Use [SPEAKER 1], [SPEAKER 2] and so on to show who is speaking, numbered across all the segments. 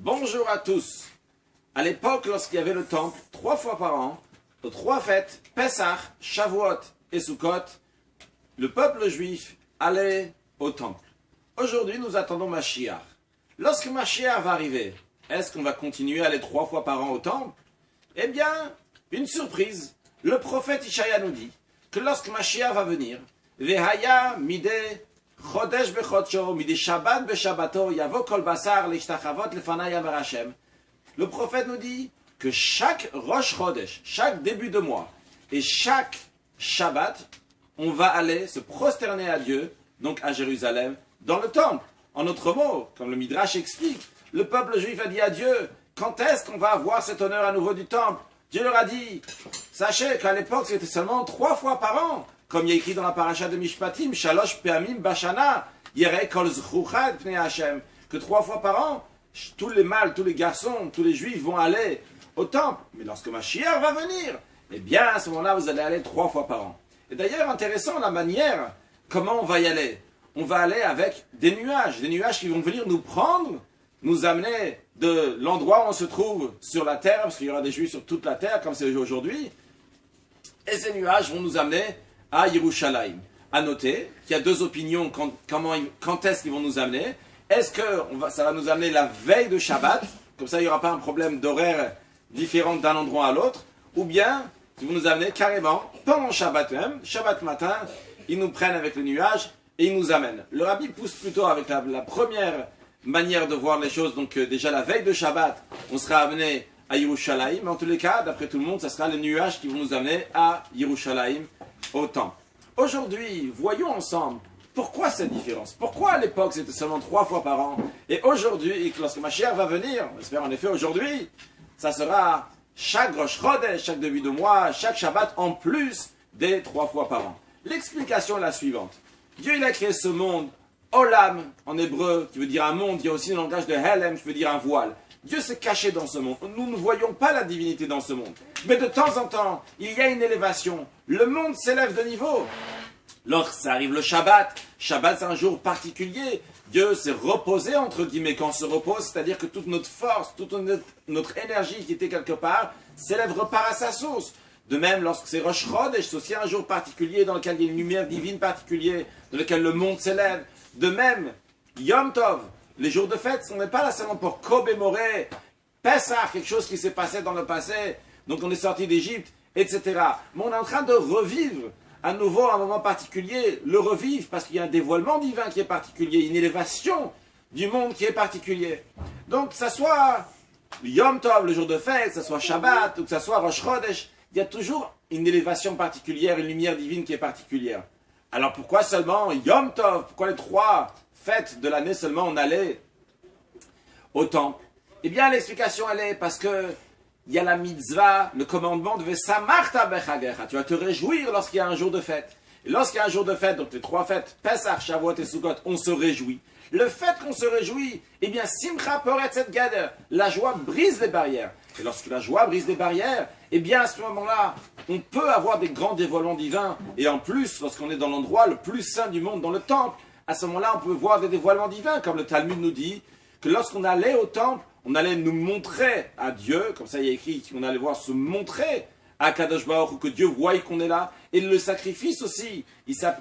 [SPEAKER 1] Bonjour à tous. À l'époque, lorsqu'il y avait le temple, 3 fois par an, aux 3 fêtes, Pessah, Shavuot et Sukkot, le peuple juif allait au temple. Aujourd'hui, nous attendons Mashiach. Lorsque Mashiach va arriver, est-ce qu'on va continuer à aller 3 fois par an au temple? Eh bien, une surprise. Le prophète Ishaïa nous dit que lorsque Mashiach va venir, Vehaya mideh chodesh bechodsho, mideh shabbat beshabbato, yavo kol basar lishtachavot lefanai Amar Hashem. Le prophète nous dit que chaque Rosh Chodesh, chaque début de mois et chaque Shabbat, on va aller se prosterner à Dieu, donc à Jérusalem, dans le temple. En autre mot, comme le Midrash explique, le peuple juif a dit à Dieu, quand est-ce qu'on va avoir cet honneur à nouveau du temple? Dieu leur a dit, sachez qu'à l'époque c'était seulement 3 fois par an, comme il y a écrit dans la paracha de Mishpatim, Shalosh Peamim Bashana, Yerei Kol Zchuchad Pnei Hashem, que 3 fois par an, tous les mâles, tous les garçons, tous les juifs vont aller au temple. Mais lorsque Mashiach va venir, eh bien à ce moment-là vous allez aller 3 fois par an. Et d'ailleurs intéressant la manière comment on va y aller. On va aller avec des nuages qui vont venir nous prendre, nous amener de l'endroit où on se trouve sur la terre, parce qu'il y aura des juifs sur toute la terre, comme c'est aujourd'hui, et ces nuages vont nous amener à Yerushalayim. À noter qu'il y a 2 opinions quand est-ce qu'ils vont nous amener. Est-ce que ça va nous amener la veille de Shabbat, comme ça il n'y aura pas un problème d'horaire différent d'un endroit à l'autre, ou bien ils vont nous amener carrément pendant Shabbat même, Shabbat matin, ils nous prennent avec le nuage et ils nous amènent. Le rabbi pousse plutôt avec la première manière de voir les choses, donc déjà la veille de Shabbat, on sera amené à Yerushalayim, mais en tous les cas, d'après tout le monde, ça sera les nuages qui vont nous amener à Yerushalayim au temple. Aujourd'hui, voyons ensemble pourquoi cette différence. Pourquoi à l'époque c'était seulement 3 fois par an, et aujourd'hui, lorsque Mashiach va venir, on espère en effet aujourd'hui, ça sera chaque Rosh Chodesh, chaque début de mois, chaque Shabbat, en plus des 3 fois par an. L'explication est la suivante. Dieu il a créé ce monde, Olam en hébreu, qui veut dire un monde, il y a aussi le langage de Helem, qui veut dire un voile. Dieu s'est caché dans ce monde. Nous ne voyons pas la divinité dans ce monde. Mais de temps en temps, il y a une élévation. Le monde s'élève de niveau. Lorsque ça arrive le Shabbat, Shabbat c'est un jour particulier. Dieu s'est reposé, entre guillemets. Quand on se repose, c'est-à-dire que toute notre force, toute notre énergie qui était quelque part, s'élève, repart à sa source. De même, lorsque c'est Rosh Chodesh, c'est aussi un jour particulier dans lequel il y a une lumière divine particulière, dans lequel le monde s'élève. De même, Yom Tov, les jours de fête, on n'est pas là seulement pour commémorer Pessah, quelque chose qui s'est passé dans le passé, donc on est sorti d'Égypte, etc. Mais on est en train de revivre à nouveau un moment particulier, le revivre, parce qu'il y a un dévoilement divin qui est particulier, une élévation du monde qui est particulier. Donc, que ça soit Yom Tov, le jour de fête, que ça soit Shabbat, ou que ça soit Rosh Chodesh, il y a toujours une élévation particulière, une lumière divine qui est particulière. Alors pourquoi seulement Yom Tov? Pourquoi les 3 fêtes de l'année seulement on allait au temple? Eh bien l'explication elle est parce que il y a la mitzvah, le commandement de Vesamarta bechagecha. Tu vas te réjouir lorsqu'il y a un jour de fête. Et lorsqu'il y a un jour de fête, donc les 3 fêtes, Pesach, Shavuot et Sukkot, on se réjouit. Le fait qu'on se réjouit, eh bien Simcha poretzet gader, la joie brise les barrières. Et lorsque la joie brise les barrières, eh bien à ce moment-là, on peut avoir des grands dévoilements divins. Et en plus, lorsqu'on est dans l'endroit le plus saint du monde, dans le temple, à ce moment-là, on peut voir des dévoilements divins, comme le Talmud nous dit, que lorsqu'on allait au temple, on allait nous montrer à Dieu, comme ça il y a écrit qu'on allait voir se montrer à Kadosh Baruch Hu, que Dieu voie qu'on est là. Et le sacrifice aussi,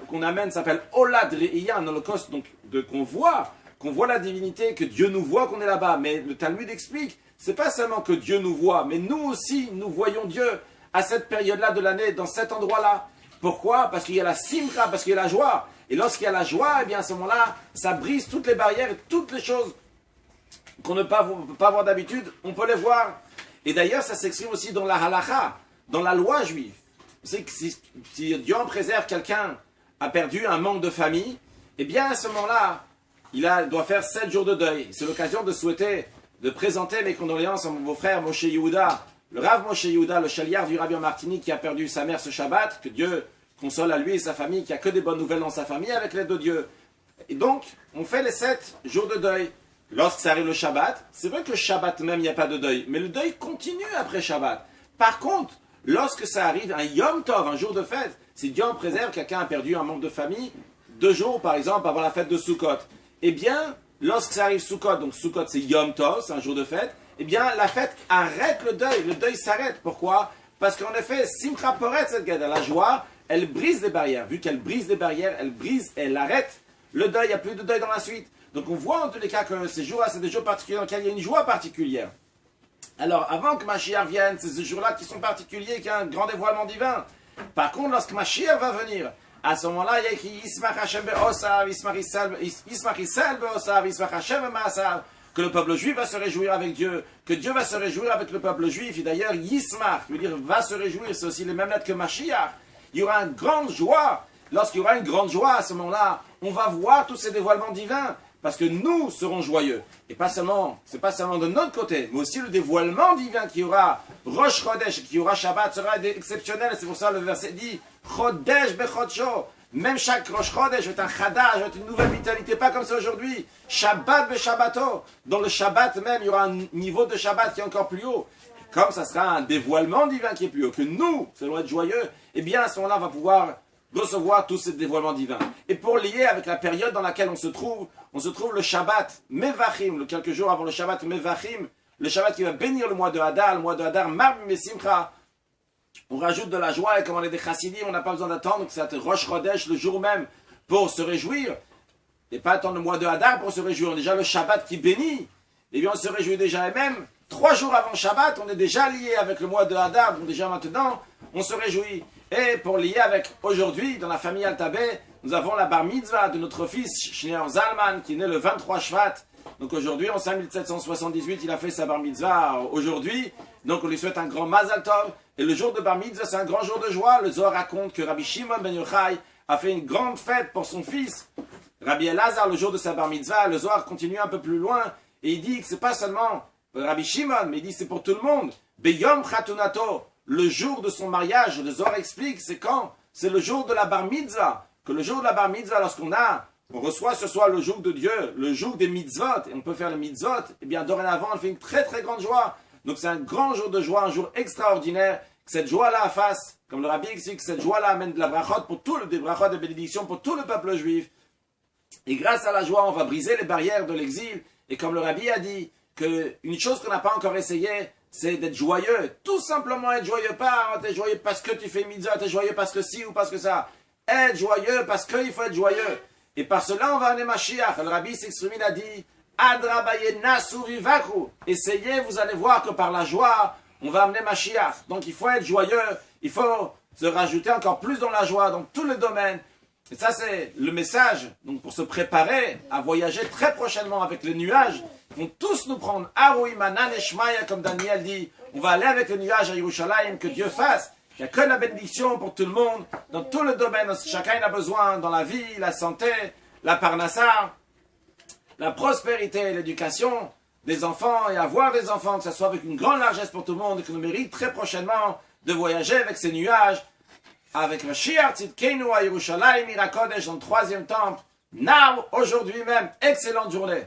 [SPEAKER 1] qu'on amène, s'appelle Olad Re'iyah, un holocauste, donc qu'on voit la divinité, que Dieu nous voit qu'on est là-bas. Mais le Talmud explique, c'est pas seulement que Dieu nous voit, mais nous aussi, nous voyons Dieu à cette période-là de l'année, dans cet endroit-là. Pourquoi? Parce qu'il y a la simcha, parce qu'il y a la joie. Et lorsqu'il y a la joie, eh bien à ce moment-là, ça brise toutes les barrières et toutes les choses qu'on ne peut pas voir d'habitude, on peut les voir. Et d'ailleurs, ça s'exprime aussi dans la halacha, dans la loi juive. Vous savez que si Dieu en préserve, quelqu'un a perdu un membre de famille, eh bien à ce moment-là, il doit faire 7 jours de deuil. C'est l'occasion de souhaiter, de présenter mes condoléances à mon beau-frère Moshe Yehuda, le Rav Moshe Yehuda, le chaliard du Rabbi en Martinique qui a perdu sa mère ce Shabbat, que Dieu console à lui et sa famille, qui a que des bonnes nouvelles dans sa famille avec l'aide de Dieu. Et donc, on fait les 7 jours de deuil. Lorsque ça arrive le Shabbat, c'est vrai que le Shabbat même, il n'y a pas de deuil, mais le deuil continue après Shabbat. Par contre, lorsque ça arrive un Yom Tov, un jour de fête, si Dieu en préserve, quelqu'un a perdu un membre de famille, 2 jours par exemple avant la fête de Sukkot, eh bien, lorsque ça arrive Sukkot, donc Sukkot c'est Yom Tov, c'est un jour de fête, eh bien la fête arrête le deuil s'arrête. Pourquoi? Parce qu'en effet, Simcha Poret, cette guerre, la joie, elle brise les barrières. Vu qu'elle brise les barrières, elle arrête le deuil, il n'y a plus de deuil dans la suite. Donc on voit en tous les cas que ces jours-là, c'est des jours particuliers dans lesquels il y a une joie particulière. Alors avant que Mashiach vienne, c'est ces jours-là qui sont particuliers, qui a un grand dévoilement divin. Par contre, lorsque Mashiach va venir, à ce moment-là, il y a écrit Yismach Hashem be'osav, Yismach Israël be'osav, Yismach Hashem be'ma'asav, que le peuple juif va se réjouir avec Dieu, que Dieu va se réjouir avec le peuple juif. Et d'ailleurs, Yismach, veut dire va se réjouir, c'est aussi les mêmes lettres que Mashiach. Il y aura une grande joie. Lorsqu'il y aura une grande joie, à ce moment-là, on va voir tous ces dévoilements divins. Parce que nous serons joyeux. Et pas seulement, c'est pas seulement de notre côté, mais aussi le dévoilement divin qui aura Rosh Chodesh, qui aura Shabbat sera exceptionnel. C'est pour ça que le verset dit Chodesh bechodsho. Même chaque Rosh Chodesh est un Chadash, est une nouvelle vitalité, pas comme ça aujourd'hui. Shabbat beshabbato. Dans le Shabbat même, il y aura un niveau de Shabbat qui est encore plus haut. Et comme ça sera un dévoilement divin qui est plus haut, que nous, ça doit être joyeux, eh bien à ce moment-là, on va pouvoir recevoir tous ces dévoilements divins. Et pour lier avec la période dans laquelle on se trouve le Shabbat Mevachim, quelques jours avant le Shabbat Mevachim, le Shabbat qui va bénir le mois de Hadar, Marbi Mesimcha. On rajoute de la joie, et comme on est des chassidim, on n'a pas besoin d'attendre que ça te Rosh Chodesh le jour même pour se réjouir, et pas attendre le mois de Hadar pour se réjouir. Déjà le Shabbat qui bénit, et bien on se réjouit déjà, et même 3 jours avant Shabbat, on est déjà lié avec le mois de Hadar, donc déjà maintenant, on se réjouit. Et pour lier avec aujourd'hui, dans la famille Altabé, nous avons la bar mitzvah de notre fils Shneor Zalman, qui est né le 23 Shvat. Donc aujourd'hui, en 5778, il a fait sa bar mitzvah aujourd'hui. Donc on lui souhaite un grand Mazal Tov. Et le jour de bar mitzvah, c'est un grand jour de joie. Le Zohar raconte que Rabbi Shimon ben Yochai a fait une grande fête pour son fils. Rabbi Elazar, le jour de sa bar mitzvah, le Zohar continue un peu plus loin. Et il dit que c'est pas seulement Rabbi Shimon, mais il dit que c'est pour tout le monde. Beyom Chatunato. Le jour de son mariage, le Zohar explique, c'est quand? C'est le jour de la bar mitzvah. Que le jour de la bar mitzvah, on reçoit ce soir le jour de Dieu, le jour des mitzvot, et on peut faire les mitzvot, et bien dorénavant, on fait une très très grande joie. Donc c'est un grand jour de joie, un jour extraordinaire, que cette joie-là fasse, comme le Rabbi explique, que cette joie-là amène de la brachot pour des brachot de bénédiction pour tout le peuple juif. Et grâce à la joie, on va briser les barrières de l'exil, et comme le Rabbi a dit, qu'une chose qu'on n'a pas encore essayé, c'est d'être joyeux, tout simplement être joyeux, pas être joyeux parce que tu fais mitzvah, être joyeux parce que si ou parce que ça. Être joyeux parce qu'il faut être joyeux. Et par cela, on va amener Mashiach. Le Rabbi s'exprime, il a dit, Adrabaye nasu vivaku. Essayez, vous allez voir que par la joie, on va amener Mashiach. Donc il faut être joyeux, il faut se rajouter encore plus dans la joie, dans tous les domaines. Et ça, c'est le message. Donc pour se préparer à voyager très prochainement avec les nuages, ils vont tous nous prendre. Aroui manan et shmaya, comme Daniel dit. On va aller avec les nuages à Yerushalayim, que Dieu fasse. Il n'y a que la bénédiction pour tout le monde, dans tous les domaines. Chacun a besoin, dans la vie, la santé, la parnassa, la prospérité, l'éducation des enfants, et avoir des enfants, que ce soit avec une grande largesse pour tout le monde, et que nous mérite très prochainement de voyager avec ces nuages, avec Mashiach Tzidkenu à Yerushalayim, Irakodesh, dans le 3e temple. Now, aujourd'hui même, excellente journée.